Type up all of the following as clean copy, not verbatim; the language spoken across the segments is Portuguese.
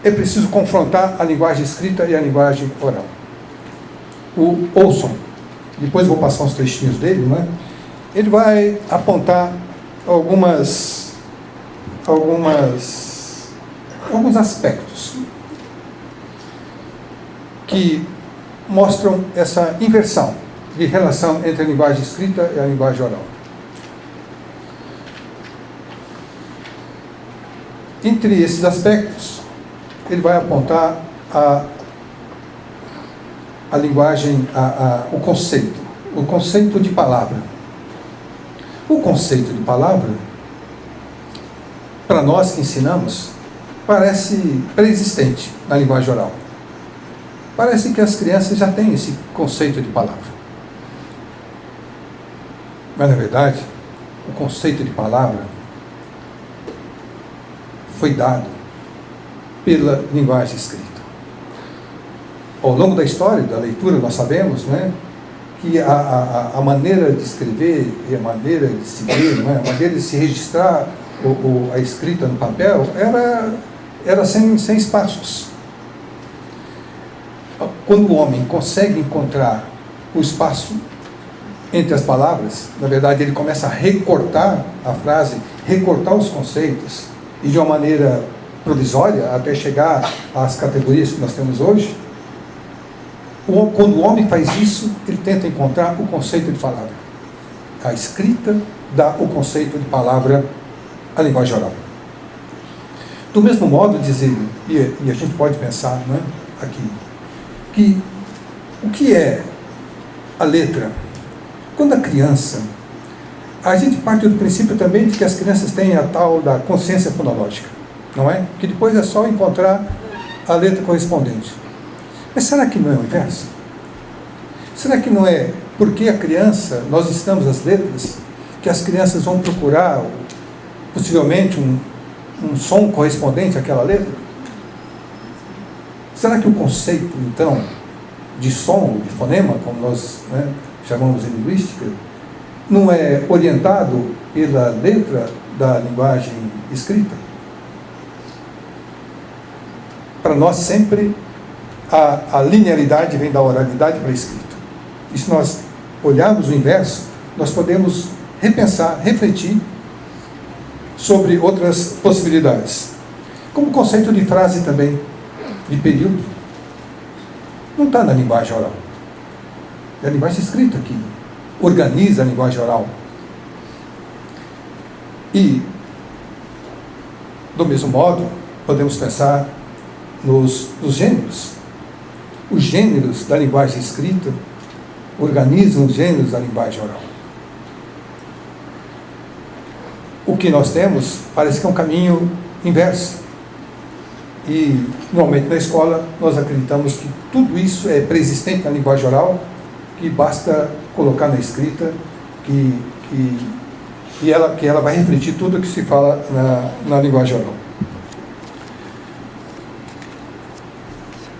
é preciso confrontar a linguagem escrita e a linguagem oral. O Olson, depois vou passar uns trechinhos dele, né? Ele vai apontar alguns aspectos que mostram essa inversão de relação entre a linguagem escrita e a linguagem oral. Entre esses aspectos, ele vai apontar a linguagem, o conceito de palavra. O conceito de palavra, para nós que ensinamos, parece pré-existente na linguagem oral. Parece que as crianças já têm esse conceito de palavra. Mas, na verdade, o conceito de palavra foi dado pela linguagem escrita. Ao longo da história, da leitura, nós sabemos, né, que a maneira de escrever e a maneira de se ler, né, a maneira de se registrar a escrita no papel era sem espaços. Quando o homem consegue encontrar o espaço entre as palavras, na verdade ele começa a recortar a frase, recortar os conceitos, e de uma maneira provisória, até chegar às categorias que nós temos hoje. Quando o homem faz isso, ele tenta encontrar o conceito de palavra. A escrita dá o conceito de palavra à linguagem oral. Do mesmo modo, diz ele, e a gente pode pensar, né, aqui, que o que é a letra? Quando a criança, a gente parte do princípio também de que as crianças têm a tal da consciência fonológica, não é? Que depois é só encontrar a letra correspondente. Mas será que não é o inverso? Será que não é porque a criança, nós ensinamos as letras, que as crianças vão procurar, possivelmente, um som correspondente àquela letra? Será que o conceito, então, de som, de fonema, como nós, né, chamamos em linguística, não é orientado pela letra da linguagem escrita? Para nós sempre a linearidade vem da oralidade para a escrita. E se nós olharmos o inverso, nós podemos repensar, refletir sobre outras possibilidades. Como o conceito de frase também, de período, não está na linguagem oral. É a linguagem escrita que organiza a linguagem oral. E, do mesmo modo, podemos pensar nos gêneros. Os gêneros da linguagem escrita organizam os gêneros da linguagem oral. O que nós temos parece que é um caminho inverso. E, normalmente, na escola, nós acreditamos que tudo isso é pré-existente na linguagem oral, que basta colocar na escrita, que ela vai refletir tudo o que se fala na linguagem oral.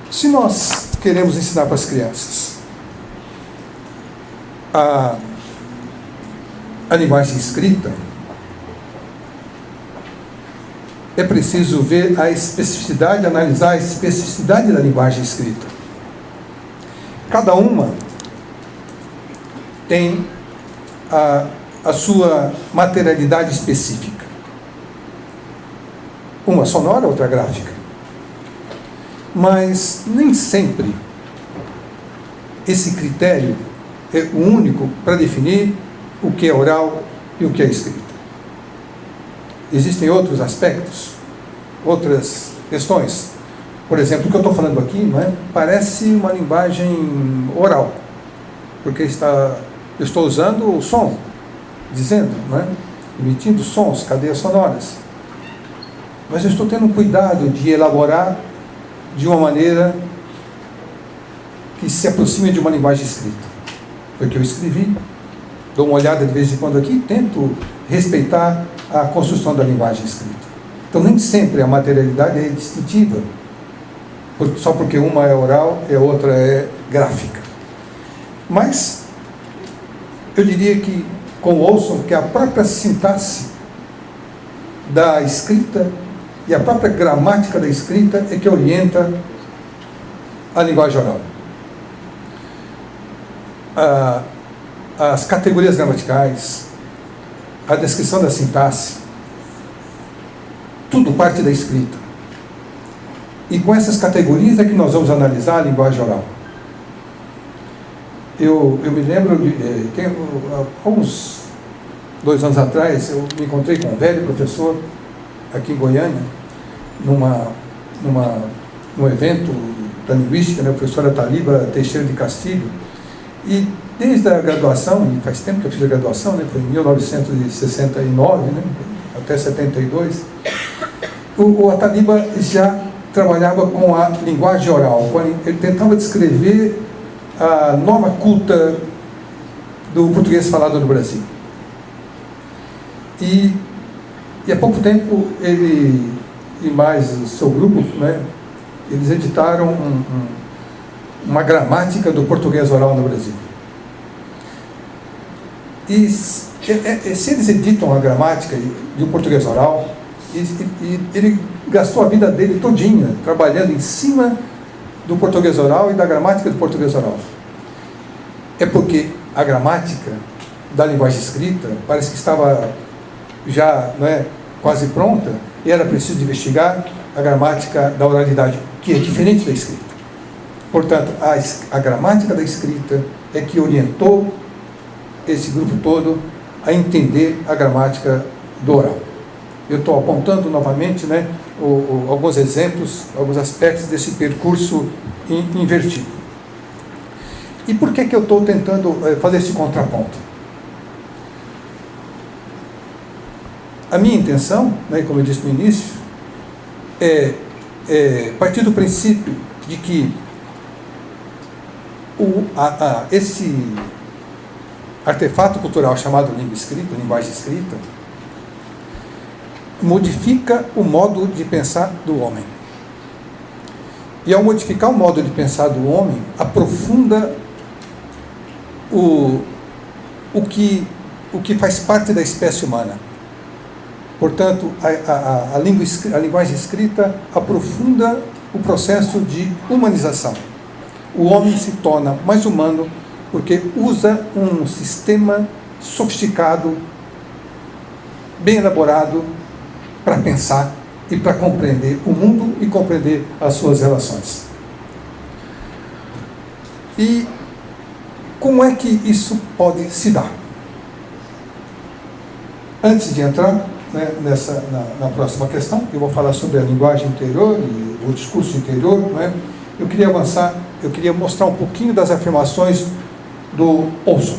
Se nós queremos ensinar para as crianças a linguagem escrita, é preciso ver a especificidade, analisar a especificidade da linguagem escrita. Cada uma tem a sua materialidade específica. Uma sonora, outra gráfica. Mas nem sempre esse critério é o único para definir o que é oral e o que é escrita. Existem outros aspectos, outras questões. Por exemplo, o que eu estou falando aqui, não é? Parece uma linguagem oral, porque eu estou usando o som, dizendo, não é? Emitindo sons, cadeias sonoras. Mas eu estou tendo cuidado de elaborar de uma maneira que se aproxime de uma linguagem escrita. Porque eu escrevi, dou uma olhada de vez em quando aqui, tento respeitar a construção da linguagem escrita. Então, nem sempre a materialidade é distintiva, só porque uma é oral e a outra é gráfica. Mas, eu diria que, com o Olson, que a própria sintaxe da escrita e a própria gramática da escrita é que orienta a linguagem oral. As categorias gramaticais, a descrição da sintaxe, tudo parte da escrita. E com essas categorias é que nós vamos analisar a linguagem oral. Eu me lembro de há uns 2 anos atrás, eu me encontrei com um velho professor aqui em Goiânia, num evento da linguística, né, a professora Taliba Teixeira de Castilho, e desde a graduação, e faz tempo que eu fiz a graduação, né, foi em 1969, né, até 72, o Taliba já trabalhava com a linguagem oral, ele tentava descrever a norma culta do português falado no Brasil. E há pouco tempo ele e mais o seu grupo, né, eles editaram uma gramática do português oral no Brasil. E se eles editam a gramática do português oral, ele gastou a vida dele todinha trabalhando em cima do português oral e da gramática do português oral. É porque a gramática da linguagem escrita parece que estava já, não é, quase pronta, e era preciso investigar a gramática da oralidade, que é diferente da escrita. Portanto, a gramática da escrita é que orientou esse grupo todo a entender a gramática do oral. Eu estou apontando novamente, né, alguns exemplos, alguns aspectos desse percurso invertido. E por que eu estou tentando fazer esse contraponto? A minha intenção, né, como eu disse no início, é partir do princípio de que esse artefato cultural chamado língua escrita, linguagem escrita, modifica o modo de pensar do homem. E ao modificar o modo de pensar do homem, aprofunda o que faz parte da espécie humana. Portanto, a linguagem escrita aprofunda o processo de humanização. O homem se torna mais humano porque usa um sistema sofisticado, bem elaborado, para pensar e para compreender o mundo e compreender as suas relações. E como é que isso pode se dar? Antes de entrar, né, na próxima questão, eu vou falar sobre a linguagem interior e o discurso interior, né? Eu queria avançar, eu queria mostrar um pouquinho das afirmações do Olson.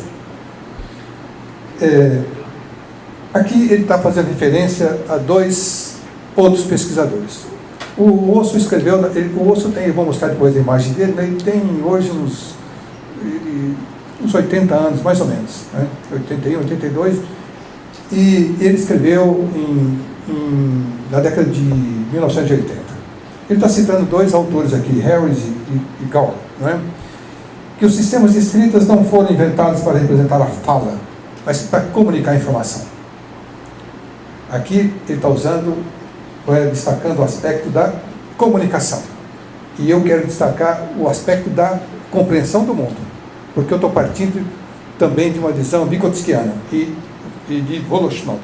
Aqui ele está fazendo referência a 2 outros pesquisadores. O Olson escreveu, o Olson tem, eu vou mostrar depois a imagem dele, né, ele tem hoje uns 80 anos, mais ou menos, né, 81, 82, e ele escreveu na década de 1980. Ele está citando 2 autores aqui, Harris e Gall, não é? Que os sistemas de escritas não foram inventados para representar a fala, mas para comunicar a informação. Aqui ele está destacando o aspecto da comunicação. E eu quero destacar o aspecto da compreensão do mundo, porque eu estou partindo também de uma visão vygotskiana e de Voloshinov.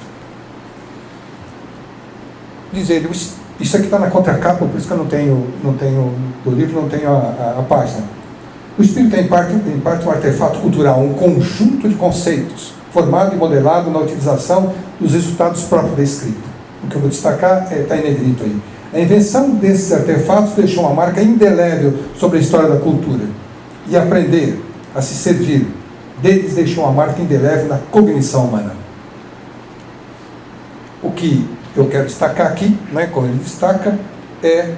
Diz ele, isso aqui está na contracapa, por isso que eu não tenho do livro, não tenho a página. O espírito é em parte um artefato cultural, um conjunto de conceitos, formado e modelado na utilização dos resultados próprios da escrita. O que eu vou destacar está em negrito aí. A invenção desses artefatos deixou uma marca indelével sobre a história da cultura. E aprender a se servir deles deixou uma marca indelével na cognição humana. O que eu quero destacar aqui, né, como ele destaca, é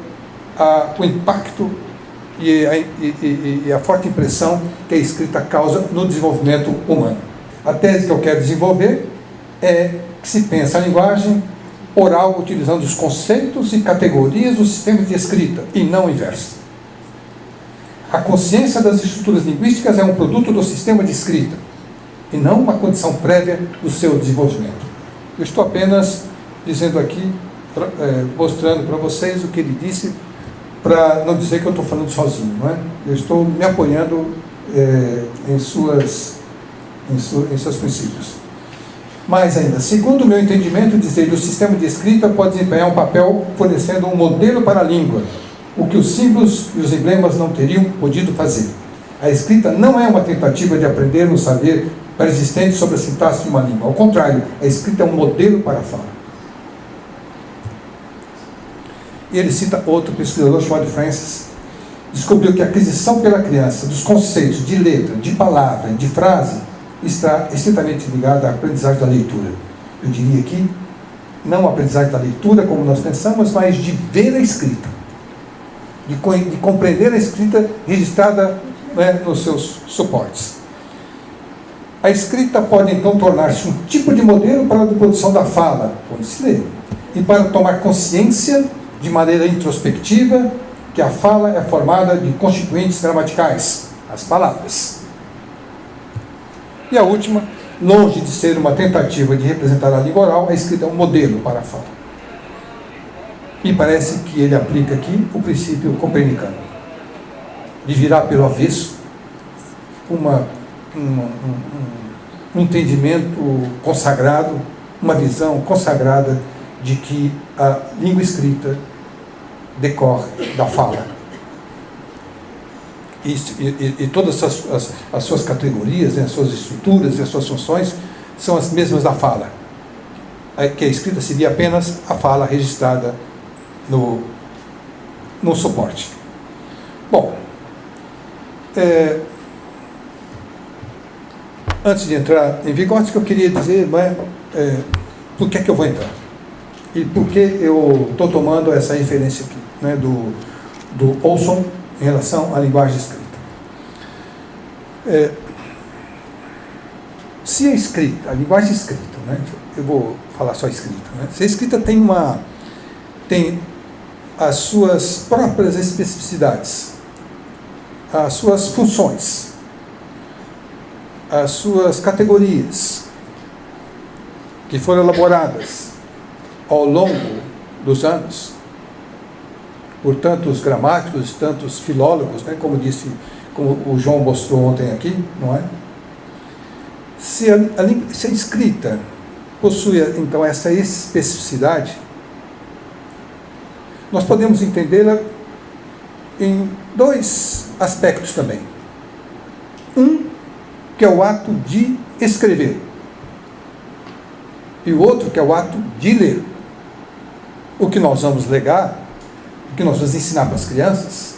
o impacto e a forte impressão que a escrita causa no desenvolvimento humano. A tese que eu quero desenvolver é que se pensa a linguagem oral utilizando os conceitos e categorias dos sistemas de escrita, e não o inverso. A consciência das estruturas linguísticas é um produto do sistema de escrita, e não uma condição prévia do seu desenvolvimento. Eu estou apenas dizendo aqui mostrando para vocês o que ele disse, para não dizer que eu estou falando sozinho, não é? Eu estou me apoiando em seus princípios. Mais ainda, segundo o meu entendimento, diz ele, o sistema de escrita pode desempenhar um papel fornecendo um modelo para a língua, o que os símbolos e os emblemas não teriam podido fazer. A escrita não é uma tentativa de aprender um saber pré-existente sobre a sintaxe de uma língua. Ao contrário, a escrita é um modelo para a fala. E ele cita outro pesquisador chamado Francis, descobriu que a aquisição pela criança dos conceitos de letra, de palavra, de frase, está estritamente ligada à aprendizagem da leitura. Eu diria aqui, não a aprendizagem da leitura como nós pensamos, mas de ver a escrita, de compreender a escrita registrada, né, nos seus suportes. A escrita pode então tornar-se um tipo de modelo para a produção da fala, quando se lê, e para tomar consciência de maneira introspectiva que a fala é formada de constituintes gramaticais, as palavras. E a última, longe de ser uma tentativa de representar a língua oral, a escrita é um modelo para a fala. E parece que ele aplica aqui o princípio copernicano, de virar pelo avesso um entendimento consagrado, uma visão consagrada de que a língua escrita decorre da fala. E todas as suas categorias, né, as suas estruturas e as suas funções são as mesmas da fala. Que a escrita seria apenas a fala registrada no suporte. Bom, antes de entrar em Vygotsky, eu queria dizer por que é que eu vou entrar. E por que eu estou tomando essa referência aqui, né, do Olson em relação à linguagem escrita. Se a escrita, a linguagem escrita, né, eu vou falar só escrita, né, se a escrita tem as suas próprias especificidades, as suas funções, as suas categorias, que foram elaboradas ao longo dos anos, por tantos gramáticos, tantos filólogos, né, como o João mostrou ontem aqui, não é? Se a escrita possui, então, essa especificidade, nós podemos entendê-la em dois aspectos também. Um, que é o ato de escrever, e o outro, que é o ato de ler. O que nós vamos legar, o que nós vamos ensinar para as crianças,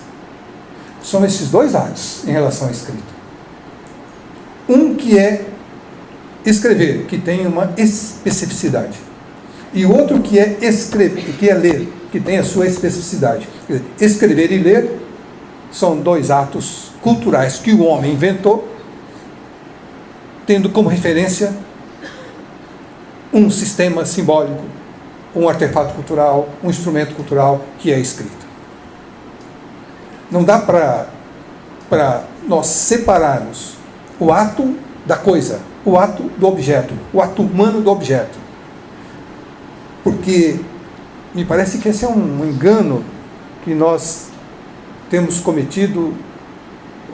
são esses dois atos em relação à escrita. Um que é escrever, que tem uma especificidade, e outro que é escrever, que é ler, que tem a sua especificidade. Escrever e ler são dois atos culturais que o homem inventou, tendo como referência um sistema simbólico, um artefato cultural, um instrumento cultural, que é a escrita. Não dá para nós separarmos o ato da coisa, o ato do objeto, o ato humano do objeto. Porque me parece que esse é um engano que nós temos cometido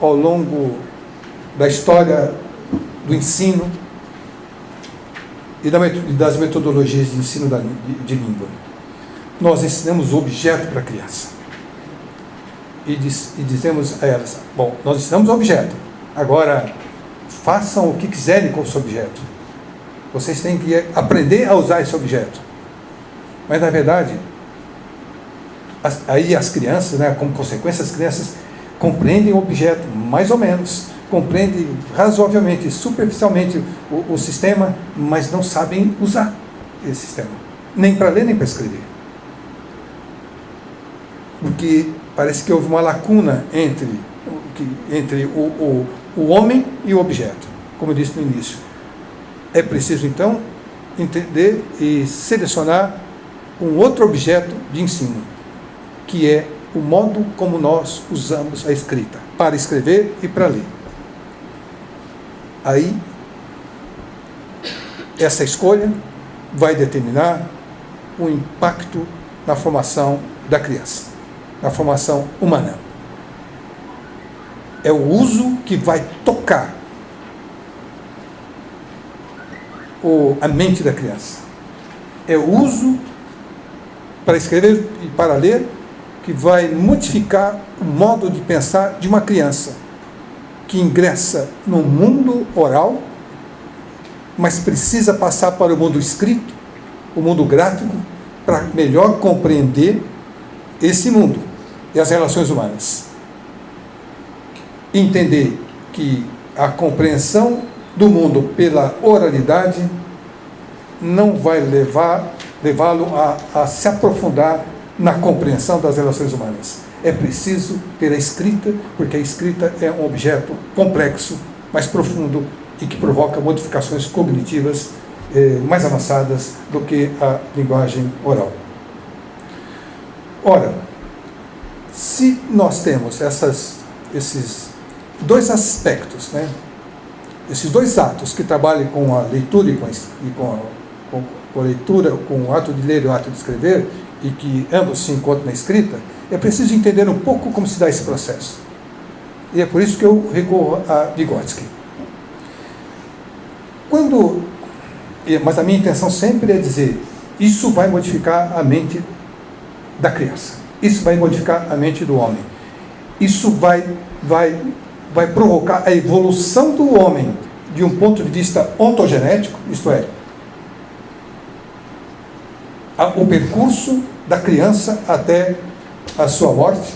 ao longo da história do ensino e das metodologias de ensino de língua. Nós ensinamos o objeto para a criança. E dizemos a elas, bom, nós ensinamos o objeto, agora façam o que quiserem com esse objeto. Vocês têm que aprender a usar esse objeto. Mas, na verdade, aí as crianças, né, como consequência, as crianças compreendem o objeto, mais ou menos, compreendem razoavelmente, superficialmente o sistema, mas não sabem usar esse sistema, nem para ler, nem para escrever. Porque parece que houve uma lacuna entre o homem e o objeto, como eu disse no início. É preciso, então, entender e selecionar um outro objeto de ensino, que é o modo como nós usamos a escrita, para escrever e para ler. Aí, essa escolha vai determinar o impacto na formação da criança, na formação humana. É o uso que vai tocar a mente da criança. É o uso para escrever e para ler que vai modificar o modo de pensar de uma criança que ingressa no mundo oral, mas precisa passar para o mundo escrito, o mundo gráfico, para melhor compreender esse mundo e as relações humanas. Entender que a compreensão do mundo pela oralidade não vai levá-lo a se aprofundar na compreensão das relações humanas. É preciso ter a escrita, porque a escrita é um objeto complexo, mais profundo e que provoca modificações cognitivas mais avançadas do que a linguagem oral. Ora, se nós temos esses dois aspectos, né? Esses dois atos que trabalham com a leitura e com a leitura, com o ato de ler e o ato de escrever, e que ambos se encontram na escrita, é preciso entender um pouco como se dá esse processo. E é por isso que eu recorro a Vygotsky. Mas a minha intenção sempre é dizer, isso vai modificar a mente da criança. Isso vai modificar a mente do homem. Isso vai provocar a evolução do homem de um ponto de vista ontogenético, isto é, o percurso da criança até a sua morte,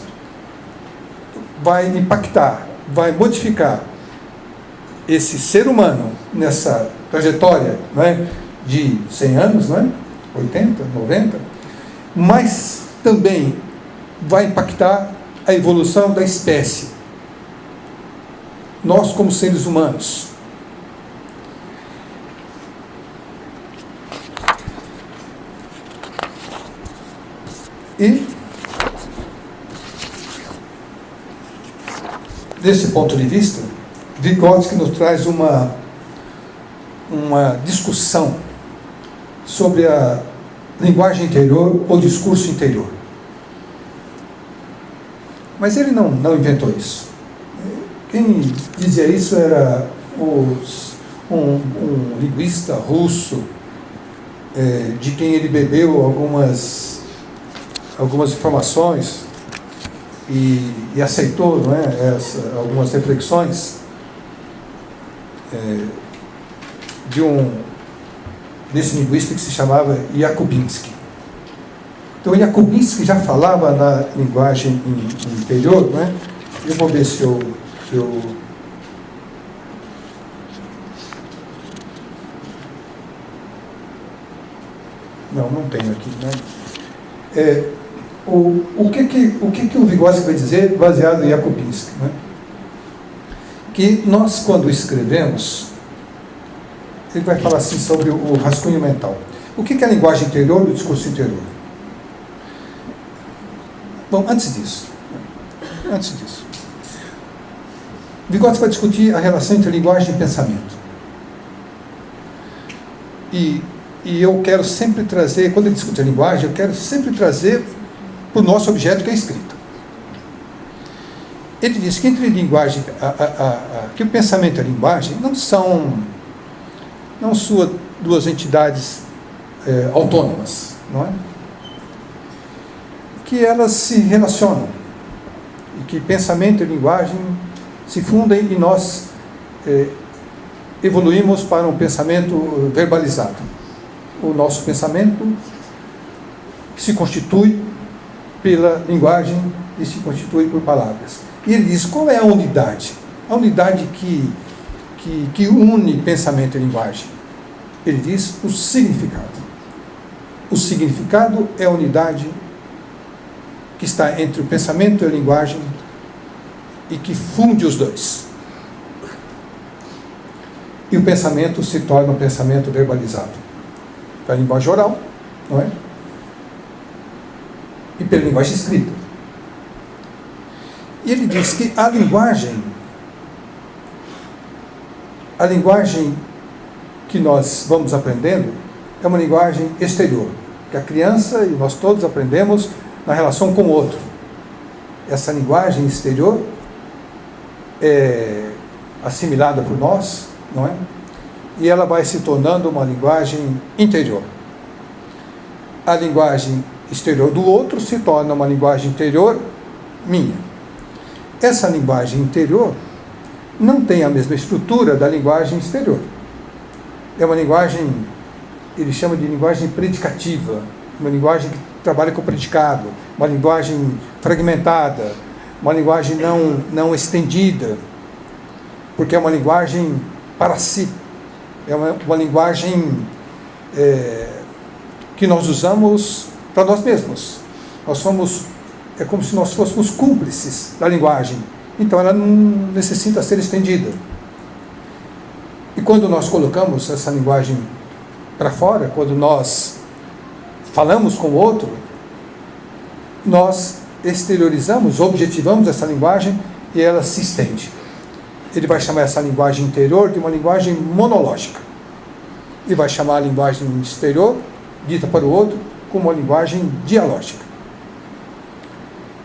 vai impactar, vai modificar esse ser humano nessa trajetória, né, de 100 anos, né, 80, 90, mas também vai impactar a evolução da espécie. Nós, como seres humanos. E, desse ponto de vista, Vygotsky nos traz uma discussão sobre a linguagem interior ou discurso interior. Mas ele não inventou isso. Quem dizia isso era um linguista russo, de quem ele bebeu algumas informações e aceitou, não é, algumas reflexões desse linguista que se chamava Jakubinsky. Então, Jakubinsky já falava na linguagem interior, não é? Eu vou ver se eu não tenho aqui, né? O que o Vygotsky vai dizer baseado em Jakubinsky, né? Que nós, quando escrevemos, ele vai falar assim sobre o rascunho mental. O que é a linguagem interior e o discurso interior? Bom, antes disso, Vygotsky vai discutir a relação entre linguagem e pensamento. E eu quero sempre trazer, quando ele discute a linguagem, eu quero sempre trazer para o nosso objeto, que é a escrita. Ele diz que entre linguagem, que o pensamento e a linguagem não são duas entidades autônomas, não é? Que elas se relacionam, e que pensamento e linguagem se fundem e nós evoluímos para um pensamento verbalizado. O nosso pensamento se constitui pela linguagem e se constitui por palavras. E ele diz, qual é a unidade? A unidade que une pensamento e linguagem. Ele diz, o significado. O significado é a unidade que está entre o pensamento e a linguagem e que funde os dois. E o pensamento se torna um pensamento verbalizado. Pela linguagem oral, não é? E pela linguagem escrita. E ele diz que a linguagem que nós vamos aprendendo é uma linguagem exterior, que a criança e nós todos aprendemos na relação com o outro. Essa linguagem exterior é assimilada por nós, não é? E ela vai se tornando uma linguagem interior. A linguagem exterior do outro se torna uma linguagem interior minha. Essa linguagem interior não tem a mesma estrutura da linguagem exterior. É uma linguagem, ele chama de linguagem predicativa, uma linguagem que trabalha com predicado, uma linguagem fragmentada, uma linguagem não estendida, porque é uma linguagem para si, é uma linguagem que nós usamos para nós mesmos. É como se nós fôssemos cúmplices da linguagem, então ela não necessita ser estendida. E quando nós colocamos essa linguagem para fora, quando nós falamos com o outro, nós exteriorizamos, objetivamos essa linguagem e ela se estende. Ele vai chamar essa linguagem interior de uma linguagem monológica. E vai chamar a linguagem exterior, dita para o outro, como uma linguagem dialógica.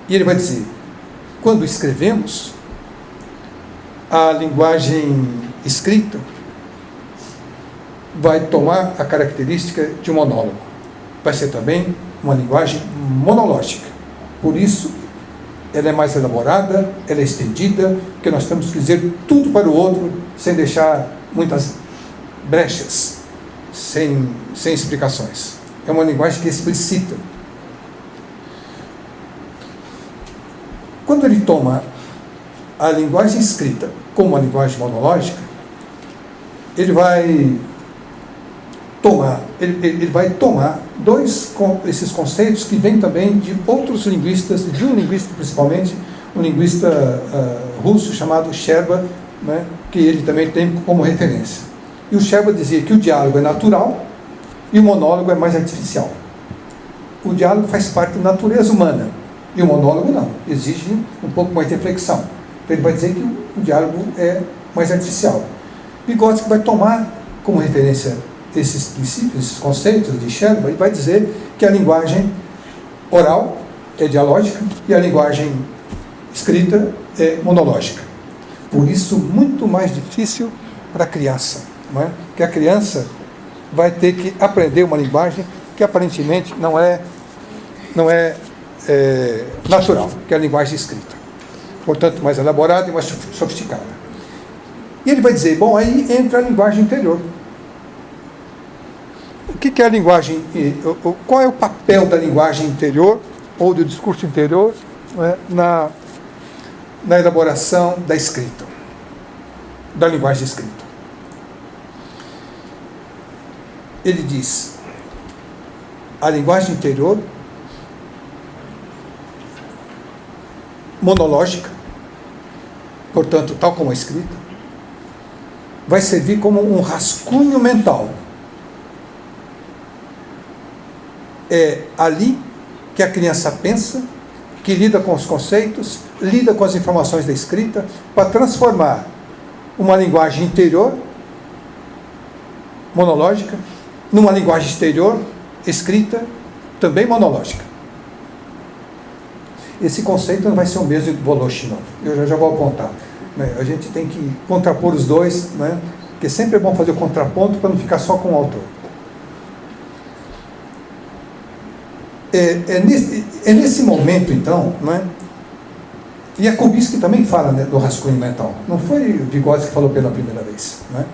E ele vai dizer, quando escrevemos, a linguagem escrita vai tomar a característica de um monólogo. Vai ser também uma linguagem monológica. Por isso, ela é mais elaborada, ela é estendida, porque nós temos que dizer tudo para o outro, sem deixar muitas brechas, sem explicações. É uma linguagem que explicita. Quando ele toma a linguagem escrita como uma linguagem monológica, ele vai tomar esses conceitos que vêm também de outros linguistas, de um linguista principalmente, um linguista russo chamado Scherba, né, que ele também tem como referência. E o Scherba dizia que o diálogo é natural e o monólogo é mais artificial. O diálogo faz parte da natureza humana e o monólogo não, exige um pouco mais de reflexão. Então ele vai dizer que o diálogo é mais artificial. Vygotsky vai tomar como referência esses princípios, esses conceitos de Scherba, e vai dizer que a linguagem oral é dialógica e a linguagem escrita é monológica. Por isso, muito mais difícil para a criança, não é? Porque a criança vai ter que aprender uma linguagem que aparentemente não é natural, que é a linguagem escrita. Portanto, mais elaborada e mais sofisticada. E ele vai dizer, bom, aí entra a linguagem interior. O que é a linguagem? Qual é o papel da linguagem interior ou do discurso interior, né, na elaboração da escrita, da linguagem escrita? Ele diz, a linguagem interior, monológica, portanto, tal como a escrita, vai servir como um rascunho mental. É ali que a criança pensa, que lida com os conceitos, lida com as informações da escrita, para transformar uma linguagem interior, monológica, numa linguagem exterior, escrita, também monológica. Esse conceito não vai ser o mesmo do Voloshinov. Eu já vou apontar. A gente tem que contrapor os dois, né? Porque sempre é bom fazer o contraponto para não ficar só com o autor. É nesse momento, então, né? E a Kubinsky também fala, né, do rascunho mental. Não foi o Vygotsky que falou pela primeira vez, né?